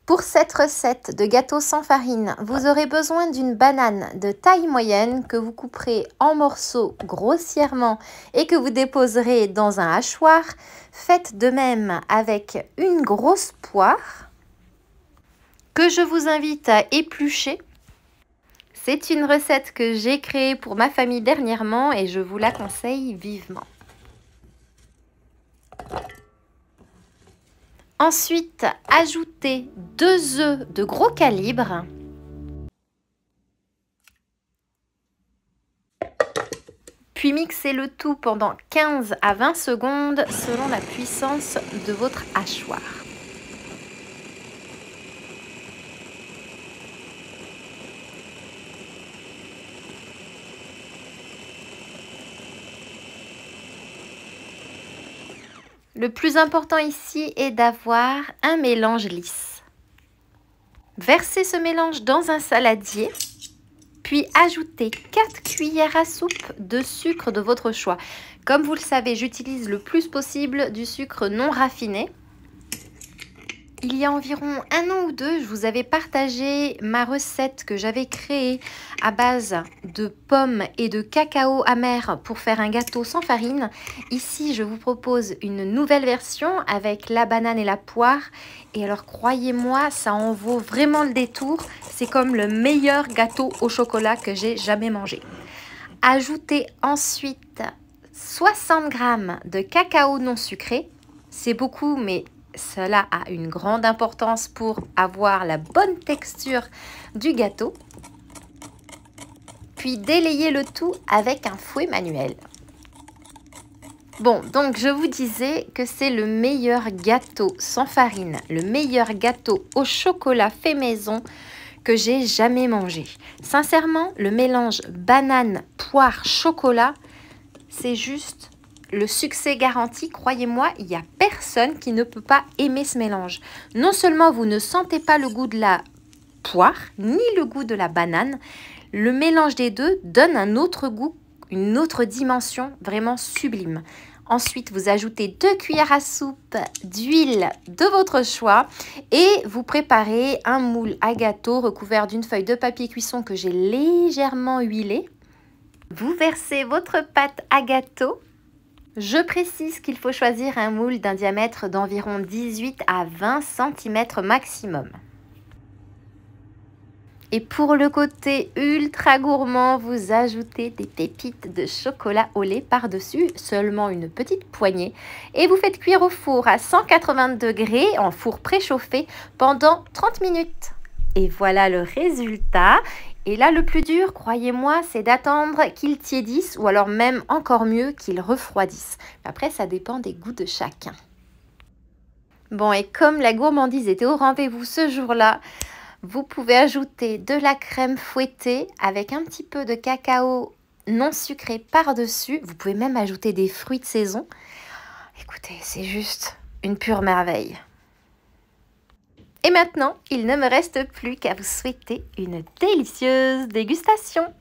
Pour cette recette de gâteau sans farine, vous aurez besoin d'une banane de taille moyenne que vous couperez en morceaux grossièrement et que vous déposerez dans un hachoir. Faites de même avec une grosse poire que je vous invite à éplucher. C'est une recette que j'ai créée pour ma famille dernièrement et je vous la conseille vivement. Ensuite, ajoutez 2 œufs de gros calibre. Puis mixez le tout pendant 15 à 20 secondes selon la puissance de votre hachoir. Le plus important ici est d'avoir un mélange lisse. Versez ce mélange dans un saladier, puis ajoutez 4 cuillères à soupe de sucre de votre choix. Comme vous le savez, j'utilise le plus possible du sucre non raffiné. Il y a environ 1 an ou 2, je vous avais partagé ma recette que j'avais créée à base de pommes et de cacao amer pour faire un gâteau sans farine. Ici, je vous propose une nouvelle version avec la banane et la poire. Et alors, croyez-moi, ça en vaut vraiment le détour. C'est comme le meilleur gâteau au chocolat que j'ai jamais mangé. Ajoutez ensuite 60 g de cacao non sucré. C'est beaucoup, mais cela a une grande importance pour avoir la bonne texture du gâteau. Puis délayez le tout avec un fouet manuel. Bon, donc je vous disais que c'est le meilleur gâteau sans farine, le meilleur gâteau au chocolat fait maison que j'ai jamais mangé. Sincèrement, le mélange banane, poire, chocolat, c'est juste le succès garanti. Croyez-moi, il n'y a personne qui ne peut pas aimer ce mélange. Non seulement vous ne sentez pas le goût de la poire, ni le goût de la banane, le mélange des deux donne un autre goût, une autre dimension vraiment sublime. Ensuite, vous ajoutez 2 cuillères à soupe d'huile de votre choix et vous préparez un moule à gâteau recouvert d'une feuille de papier cuisson que j'ai légèrement huilée. Vous versez votre pâte à gâteau. Je précise qu'il faut choisir un moule d'un diamètre d'environ 18 à 20 cm maximum. Et pour le côté ultra gourmand, vous ajoutez des pépites de chocolat au lait par-dessus, seulement une petite poignée. Et vous faites cuire au four à 180 degrés, en four préchauffé, pendant 30 minutes. Et voilà le résultat. Et là, le plus dur, croyez-moi, c'est d'attendre qu'ils tiédissent ou alors même encore mieux qu'ils refroidissent. Après, ça dépend des goûts de chacun. Bon, et comme la gourmandise était au rendez-vous ce jour-là, vous pouvez ajouter de la crème fouettée avec un petit peu de cacao non sucré par-dessus. Vous pouvez même ajouter des fruits de saison. Écoutez, c'est juste une pure merveille. Et maintenant, il ne me reste plus qu'à vous souhaiter une délicieuse dégustation.